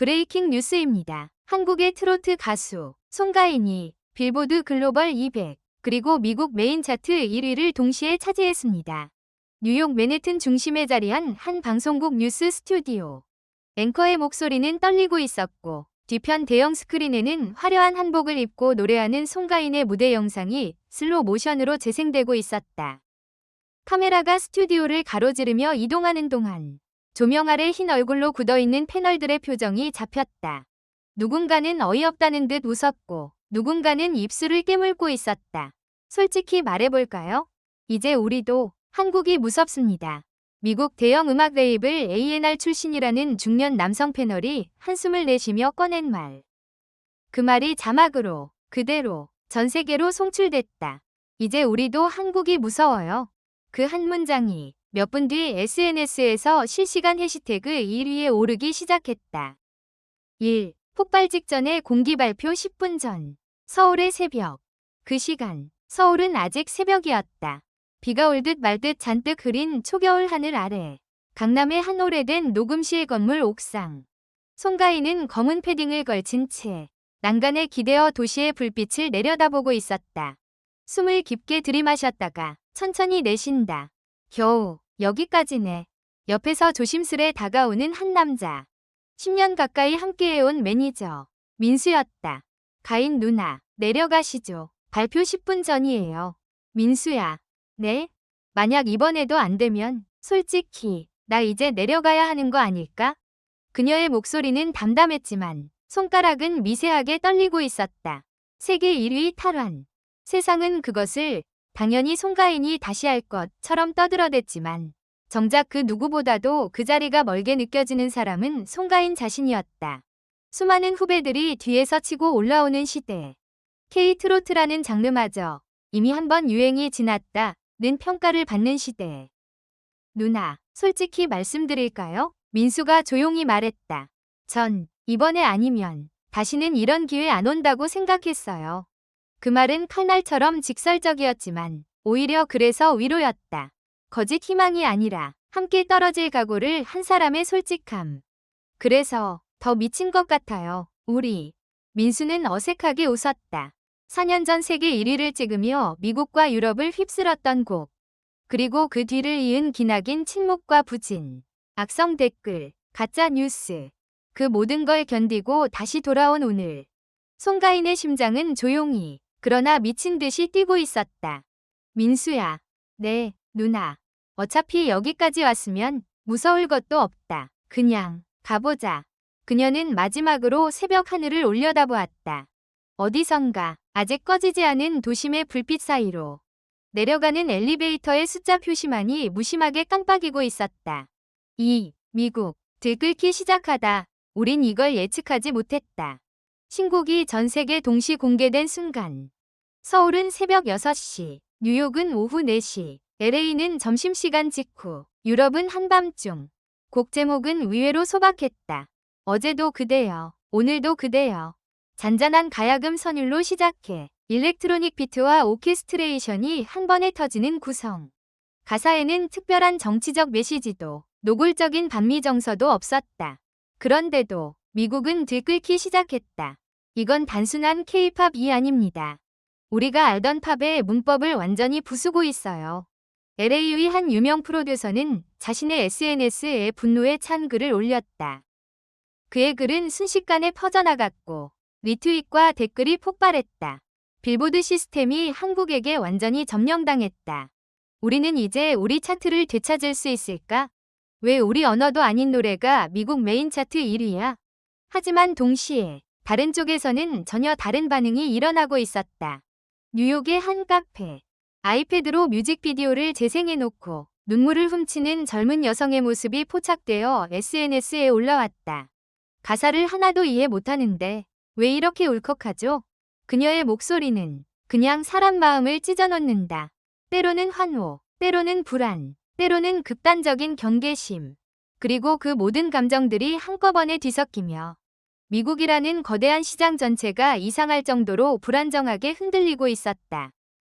브레이킹 뉴스입니다. 한국의 트로트 가수 송가인이 빌보드 글로벌 200 그리고 미국 메인 차트 1위를 동시에 차지했습니다. 뉴욕 맨해튼 중심에 자리한 한 방송국 뉴스 스튜디오. 앵커의 목소리는 떨리고 있었고 뒤편 대형 스크린에는 화려한 한복을 입고 노래하는 송가인의 무대 영상이 슬로 모션으로 재생되고 있었다. 카메라가 스튜디오를 가로지르며 이동하는 동안 조명 아래 흰 얼굴로 굳어있는 패널들의 표정이 잡혔다. 누군가는 어이없다는 듯 웃었고 누군가는 입술을 깨물고 있었다. 솔직히 말해볼까요? 이제 우리도 한국이 무섭습니다. 미국 대형 음악 레이블 A&R 출신이라는 중년 남성 패널이 한숨을 내쉬며 꺼낸 말. 그 말이 자막으로 그대로 전 세계로 송출됐다. 이제 우리도 한국이 무서워요. 그 한 문장이 몇 분 뒤 SNS에서 실시간 해시태그 1위에 오르기 시작했다. 1. 폭발 직전의 공기 발표 10분 전. 서울의 새벽. 그 시간, 서울은 아직 새벽이었다. 비가 올 듯 말 듯 잔뜩 흐린 초겨울 하늘 아래. 강남의 한 오래된 녹음실 건물 옥상. 송가인은 검은 패딩을 걸친 채 난간에 기대어 도시의 불빛을 내려다보고 있었다. 숨을 깊게 들이마셨다가 천천히 내쉰다. 겨우 여기까지네. 옆에서 조심스레 다가오는 한 남자. 10년 가까이 함께해온 매니저 민수였다. 가인 누나, 내려가시죠. 발표 10분 전이에요. 민수야. 네? 만약 이번에도 안 되면 솔직히 나 이제 내려가야 하는 거 아닐까? 그녀의 목소리는 담담했지만 손가락은 미세하게 떨리고 있었다. 세계 1위 탈환. 세상은 그것을 당연히 송가인이 다시 할 것처럼 떠들어댔지만 정작 그 누구보다도 그 자리가 멀게 느껴지는 사람은 송가인 자신이었다. 수많은 후배들이 뒤에서 치고 올라오는 시대. K-트로트라는 장르마저 이미 한번 유행이 지났다는 평가를 받는 시대. 누나, 솔직히 말씀드릴까요? 민수가 조용히 말했다. 전 이번에 아니면 다시는 이런 기회 안 온다고 생각했어요. 그 말은 칼날처럼 직설적이었지만 오히려 그래서 위로였다. 거짓 희망이 아니라 함께 떨어질 각오를 한 사람의 솔직함. 그래서 더 미친 것 같아요. 우리. 민수는 어색하게 웃었다. 4년 전 세계 1위를 찍으며 미국과 유럽을 휩쓸었던 곡. 그리고 그 뒤를 이은 기나긴 침묵과 부진. 악성 댓글, 가짜 뉴스. 그 모든 걸 견디고 다시 돌아온 오늘. 송가인의 심장은 조용히 그러나 미친 듯이 뛰고 있었다. 민수야. 네, 누나. 어차피 여기까지 왔으면 무서울 것도 없다. 그냥 가보자. 그녀는 마지막으로 새벽 하늘을 올려다보았다. 어디선가 아직 꺼지지 않은 도심의 불빛 사이로 내려가는 엘리베이터의 숫자 표시만이 무심하게 깜빡이고 있었다. 미국. 들끓기 시작하다. 우린 이걸 예측하지 못했다. 신곡이 전 세계 동시 공개된 순간. 서울은 새벽 6시, 뉴욕은 오후 4시, LA는 점심시간 직후, 유럽은 한밤중. 곡 제목은 의외로 소박했다. 어제도 그대여, 오늘도 그대여. 잔잔한 가야금 선율로 시작해 일렉트로닉 비트와 오케스트레이션이 한 번에 터지는 구성. 가사에는 특별한 정치적 메시지도 노골적인 반미 정서도 없었다. 그런데도 미국은 들끓기 시작했다. 이건 단순한 K-팝이 아닙니다. 우리가 알던 팝의 문법을 완전히 부수고 있어요. LA의 한 유명 프로듀서는 자신의 SNS에 분노에 찬 글을 올렸다. 그의 글은 순식간에 퍼져나갔고 리트윗과 댓글이 폭발했다. 빌보드 시스템이 한국에게 완전히 점령당했다. 우리는 이제 우리 차트를 되찾을 수 있을까? 왜 우리 언어도 아닌 노래가 미국 메인 차트 1위야? 하지만 동시에 다른 쪽에서는 전혀 다른 반응이 일어나고 있었다. 뉴욕의 한 카페. 아이패드로 뮤직비디오를 재생해놓고 눈물을 훔치는 젊은 여성의 모습이 포착되어 SNS에 올라왔다. 가사를 하나도 이해 못하는데 왜 이렇게 울컥하죠? 그녀의 목소리는 그냥 사람 마음을 찢어놓는다. 때로는 환호, 때로는 불안, 때로는 극단적인 경계심. 그리고 그 모든 감정들이 한꺼번에 뒤섞이며 미국이라는 거대한 시장 전체가 이상할 정도로 불안정하게 흔들리고 있었다.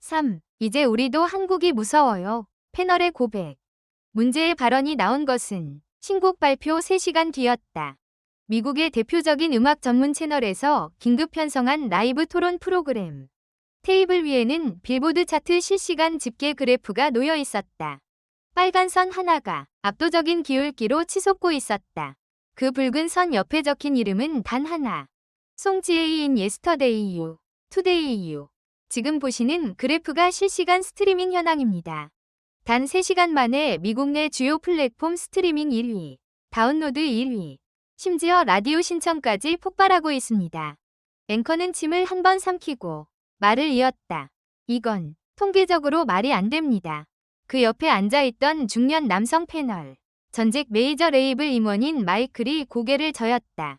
3. 이제 우리도 한국이 무서워요. 패널의 고백. 문제의 발언이 나온 것은 신곡 발표 3시간 뒤였다. 미국의 대표적인 음악 전문 채널에서 긴급 편성한 라이브 토론 프로그램. 테이블 위에는 빌보드 차트 실시간 집계 그래프가 놓여 있었다. 빨간 선 하나가 압도적인 기울기로 치솟고 있었다. 그 붉은 선 옆에 적힌 이름은 단 하나. 송지에이인 예스터데이 유, 투데이 유. 지금 보시는 그래프가 실시간 스트리밍 현황입니다. 단 3시간 만에 미국 내 주요 플랫폼 스트리밍 1위, 다운로드 1위, 심지어 라디오 신청까지 폭발하고 있습니다. 앵커는 침을 한 번 삼키고 말을 이었다. 이건 통계적으로 말이 안 됩니다. 그 옆에 앉아있던 중년 남성 패널, 전직 메이저 레이블 임원인 마이클이 고개를 저었다.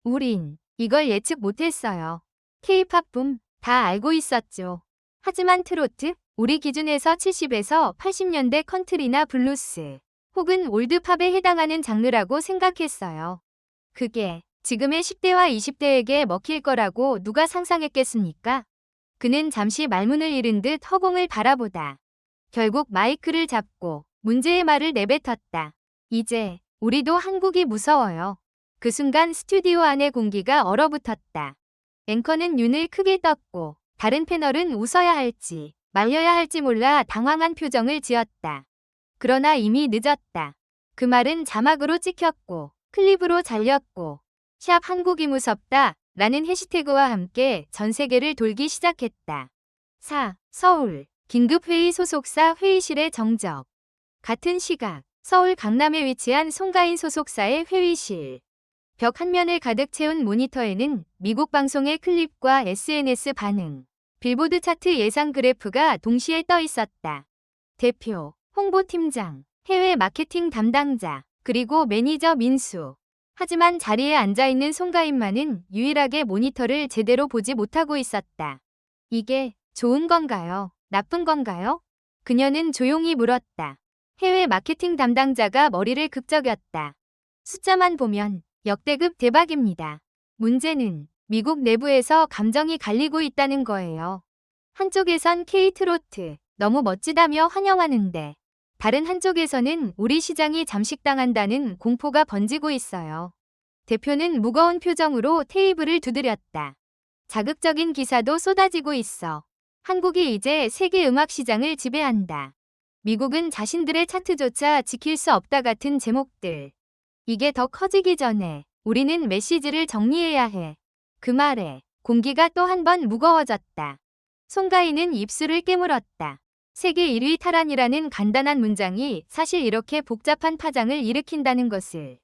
우린 이걸 예측 못했어요. K-팝 붐 다 알고 있었죠. 하지만 트로트, 우리 기준에서 70에서 80년대 컨트리나 블루스, 혹은 올드팝에 해당하는 장르라고 생각했어요. 그게 지금의 10대와 20대에게 먹힐 거라고 누가 상상했겠습니까? 그는 잠시 말문을 잃은 듯 허공을 바라보다 결국 마이크를 잡고 문제의 말을 내뱉었다. 이제 우리도 한국이 무서워요. 그 순간 스튜디오 안의 공기가 얼어붙었다. 앵커는 눈을 크게 떴고 다른 패널은 웃어야 할지 말려야 할지 몰라 당황한 표정을 지었다. 그러나 이미 늦었다. 그 말은 자막으로 찍혔고 클립으로 잘렸고 샵 한국이 무섭다 라는 해시태그와 함께 전 세계를 돌기 시작했다. 서울 긴급회의 소속사 회의실의 정적. 같은 시각 서울 강남에 위치한 송가인 소속사의 회의실. 벽 한 면을 가득 채운 모니터에는 미국 방송의 클립과 SNS 반응, 빌보드 차트 예상 그래프가 동시에 떠 있었다. 대표, 홍보팀장, 해외 마케팅 담당자, 그리고 매니저 민수. 하지만 자리에 앉아있는 송가인만은 유일하게 모니터를 제대로 보지 못하고 있었다. 이게 좋은 건가요? 나쁜 건가요? 그녀는 조용히 물었다. 해외 마케팅 담당자가 머리를 극적였다. 숫자만 보면 역대급 대박입니다. 문제는 미국 내부에서 감정이 갈리고 있다는 거예요. 한쪽에선 K-트로트, 너무 멋지다며 환영하는데 다른 한쪽에서는 우리 시장이 잠식당한다는 공포가 번지고 있어요. 대표는 무거운 표정으로 테이블을 두드렸다. 자극적인 기사도 쏟아지고 있어. 한국이 이제 세계 음악 시장을 지배한다. 미국은 자신들의 차트조차 지킬 수 없다 같은 제목들. 이게 더 커지기 전에 우리는 메시지를 정리해야 해. 그 말에 공기가 또 한 번 무거워졌다. 송가인은 입술을 깨물었다. 세계 1위 탈환이라는 간단한 문장이 사실 이렇게 복잡한 파장을 일으킨다는 것을.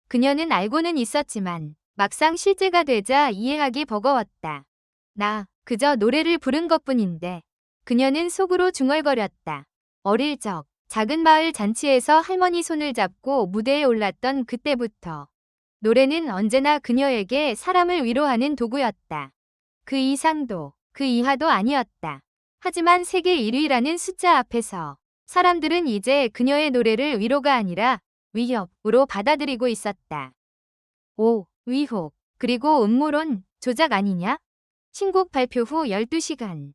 그녀는 알고는 있었지만 막상 실제가 되자 이해하기 버거웠다. 나 그저 노래를 부른 것뿐인데. 그녀는 속으로 중얼거렸다. 어릴 적 작은 마을 잔치에서 할머니 손을 잡고 무대에 올랐던 그때부터 노래는 언제나 그녀에게 사람을 위로하는 도구였다. 그 이상도 그 이하도 아니었다. 하지만 세계 1위라는 숫자 앞에서 사람들은 이제 그녀의 노래를 위로가 아니라 위협으로 받아들이고 있었다. 위혹, 그리고 음모론, 조작 아니냐? 신곡 발표 후 12시간.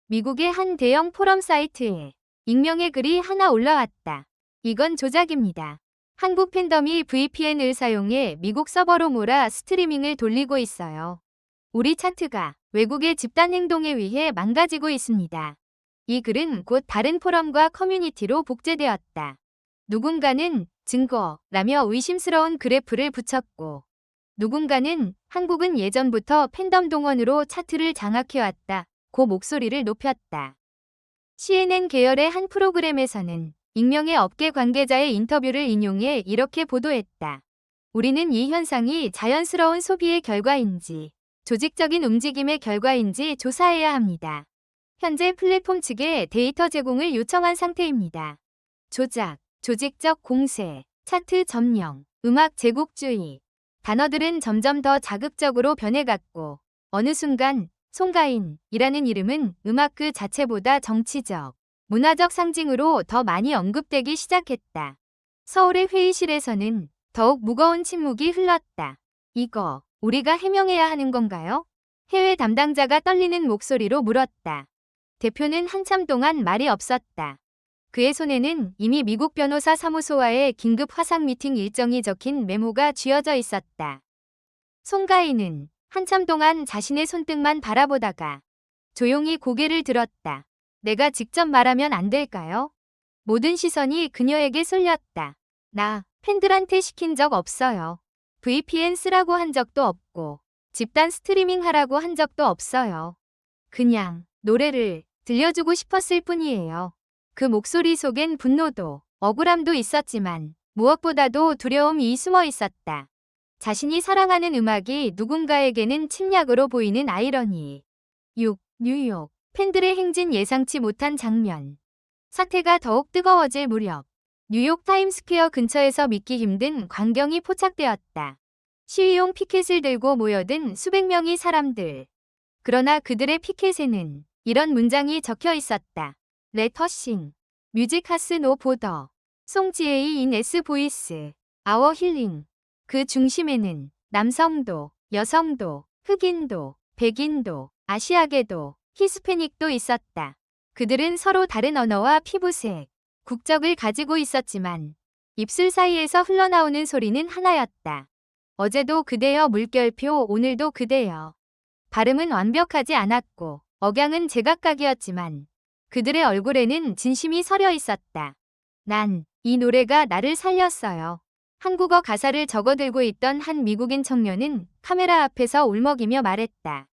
미국의 한 대형 포럼 사이트에 익명의 글이 하나 올라왔다. 이건 조작입니다. 한국 팬덤이 VPN을 사용해 미국 서버로 몰아 스트리밍을 돌리고 있어요. 우리 차트가 외국의 집단 행동에 의해 망가지고 있습니다. 이 글은 곧 다른 포럼과 커뮤니티로 복제되었다. 누군가는 증거라며 의심스러운 그래프를 붙였고 누군가는 한국은 예전부터 팬덤 동원으로 차트를 장악해왔다. 고 목소리를 높였다. CNN 계열의 한 프로그램에서는 익명의 업계 관계자의 인터뷰를 인용해 이렇게 보도했다. 우리는 이 현상이 자연스러운 소비의 결과인지 조직적인 움직임의 결과인지 조사해야 합니다. 현재 플랫폼 측에 데이터 제공을 요청한 상태입니다. 조작, 조직적 공세, 차트 점령, 음악 제국주의. 단어들은 점점 더 자극적으로 변해갔고 어느 순간 송가인이라는 이름은 음악 그 자체보다 정치적, 문화적 상징으로 더 많이 언급되기 시작했다. 서울의 회의실에서는 더욱 무거운 침묵이 흘렀다. 이거 우리가 해명해야 하는 건가요? 해외 담당자가 떨리는 목소리로 물었다. 대표는 한참 동안 말이 없었다. 그의 손에는 이미 미국 변호사 사무소와의 긴급 화상 미팅 일정이 적힌 메모가 쥐어져 있었다. 송가인은 한참 동안 자신의 손등만 바라보다가 조용히 고개를 들었다. 내가 직접 말하면 안 될까요? 모든 시선이 그녀에게 쏠렸다. 나 팬들한테 시킨 적 없어요. VPN 쓰라고 한 적도 없고 집단 스트리밍 하라고 한 적도 없어요. 그냥 노래를 들려주고 싶었을 뿐이에요. 그 목소리 속엔 분노도 억울함도 있었지만 무엇보다도 두려움이 숨어 있었다. 자신이 사랑하는 음악이 누군가에게는 침략으로 보이는 아이러니. 6. 뉴욕. 팬들의 행진 예상치 못한 장면. 사태가 더욱 뜨거워질 무렵 뉴욕 타임스퀘어 근처에서 믿기 힘든 광경이 포착되었다. 시위용 피켓을 들고 모여든 수백 명의 사람들. 그러나 그들의 피켓에는 이런 문장이 적혀 있었다. Let us sing. Music has no border. 송지에이 in S voice. Our healing. 그 중심에는 남성도, 여성도, 흑인도, 백인도, 아시아계도, 히스패닉도 있었다. 그들은 서로 다른 언어와 피부색, 국적을 가지고 있었지만 입술 사이에서 흘러나오는 소리는 하나였다. 어제도 그대여 물결표, 오늘도 그대여. 발음은 완벽하지 않았고 억양은 제각각이었지만 그들의 얼굴에는 진심이 서려 있었다. 난 이 노래가 나를 살렸어요. 한국어 가사를 적어들고 있던 한 미국인 청년은 카메라 앞에서 울먹이며 말했다.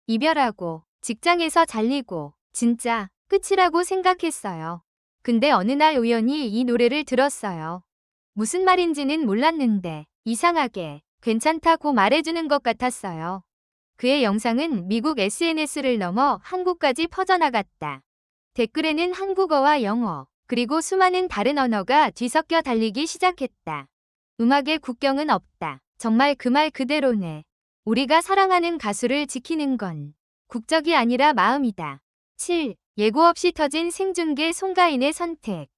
이별하고 직장에서 잘리고 진짜 끝이라고 생각했어요. 근데 어느 날 우연히 이 노래를 들었어요. 무슨 말인지는 몰랐는데 이상하게 괜찮다고 말해주는 것 같았어요. 그의 영상은 미국 SNS를 넘어 한국까지 퍼져나갔다. 댓글에는 한국어와 영어, 그리고 수많은 다른 언어가 뒤섞여 달리기 시작했다. 음악의 국경은 없다. 정말 그 말 그대로네. 우리가 사랑하는 가수를 지키는 건 국적이 아니라 마음이다. 7. 예고 없이 터진 생중계 송가인의 선택.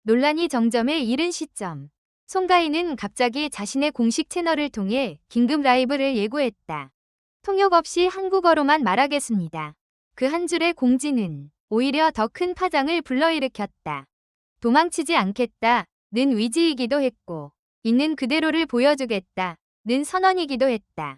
논란이 정점에 이른 시점. 송가인은 갑자기 자신의 공식 채널을 통해 긴급 라이브를 예고했다. 통역 없이 한국어로만 말하겠습니다. 그 한 줄의 공지는 오히려 더 큰 파장을 불러일으켰다. 도망치지 않겠다 는 의지이기도 했고 있는 그대로를 보여주겠다 는 선언이기도 했다.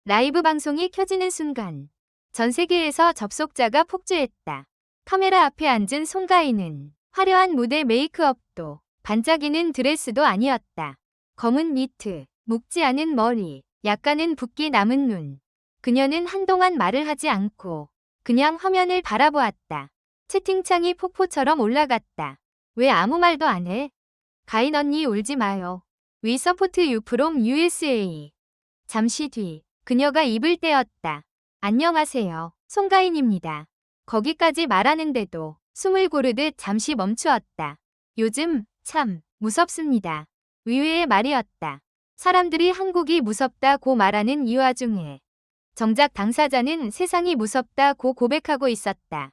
라이브 방송이 켜지는 순간 전 세계에서 접속자가 폭주했다. 카메라 앞에 앉은 송가인은 화려한 무대 메이크업도 반짝이는 드레스도 아니었다. 검은 니트, 묶지 않은 머리, 약간은 붓기 남은 눈. 그녀는 한동안 말을 하지 않고 그냥 화면을 바라보았다. 채팅창이 폭포처럼 올라갔다. 왜 아무 말도 안 해? 가인 언니 울지 마요. We support you from USA. 잠시 뒤 그녀가 입을 떼었다. 안녕하세요. 송가인입니다. 거기까지 말하는데도 숨을 고르듯 잠시 멈추었다. 요즘 참 무섭습니다. 의외의 말이었다. 사람들이 한국이 무섭다고 말하는 이 와중에 정작 당사자는 세상이 무섭다고 고백하고 있었다.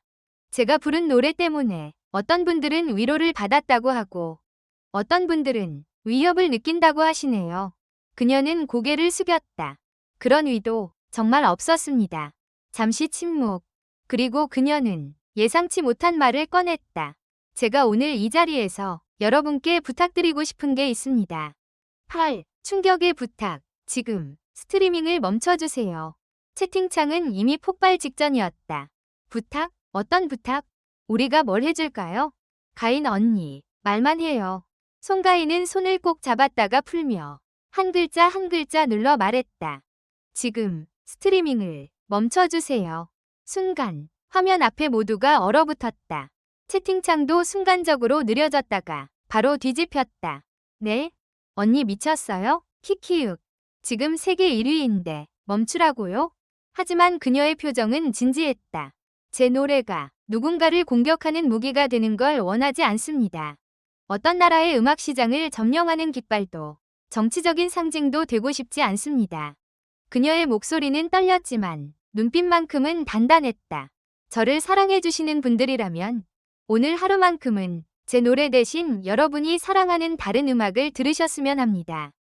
제가 부른 노래 때문에 어떤 분들은 위로를 받았다고 하고 어떤 분들은 위협을 느낀다고 하시네요. 그녀는 고개를 숙였다. 그런 의도 정말 없었습니다. 잠시 침묵. 그리고 그녀는 예상치 못한 말을 꺼냈다. 제가 오늘 이 자리에서 여러분께 부탁드리고 싶은 게 있습니다. 8. 충격의 부탁. 지금 스트리밍을 멈춰주세요. 채팅창은 이미 폭발 직전이었다. 부탁? 어떤 부탁? 우리가 뭘 해줄까요? 가인 언니, 말만 해요. 송가인은 손을 꼭 잡았다가 풀며 한 글자 한 글자 눌러 말했다. 지금 스트리밍을 멈춰주세요. 순간 화면 앞에 모두가 얼어붙었다. 채팅창도 순간적으로 느려졌다가 바로 뒤집혔다. 네? 언니 미쳤어요? 키키윽. 지금 세계 1위인데 멈추라고요? 하지만 그녀의 표정은 진지했다. 제 노래가 누군가를 공격하는 무기가 되는 걸 원하지 않습니다. 어떤 나라의 음악 시장을 점령하는 깃발도 정치적인 상징도 되고 싶지 않습니다. 그녀의 목소리는 떨렸지만 눈빛만큼은 단단했다. 저를 사랑해주시는 분들이라면 오늘 하루만큼은 제 노래 대신 여러분이 사랑하는 다른 음악을 들으셨으면 합니다.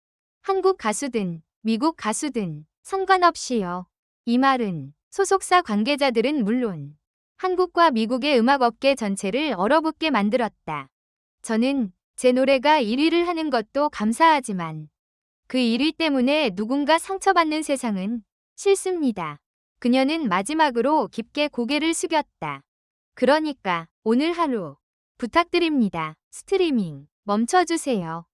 한국 가수든 미국 가수든 상관없이요. 이 말은 소속사 관계자들은 물론 한국과 미국의 음악업계 전체를 얼어붙게 만들었다. 저는 제 노래가 1위를 하는 것도 감사하지만 그 1위 때문에 누군가 상처받는 세상은 싫습니다. 그녀는 마지막으로 깊게 고개를 숙였다. 그러니까 오늘 하루 부탁드립니다. 스트리밍 멈춰주세요.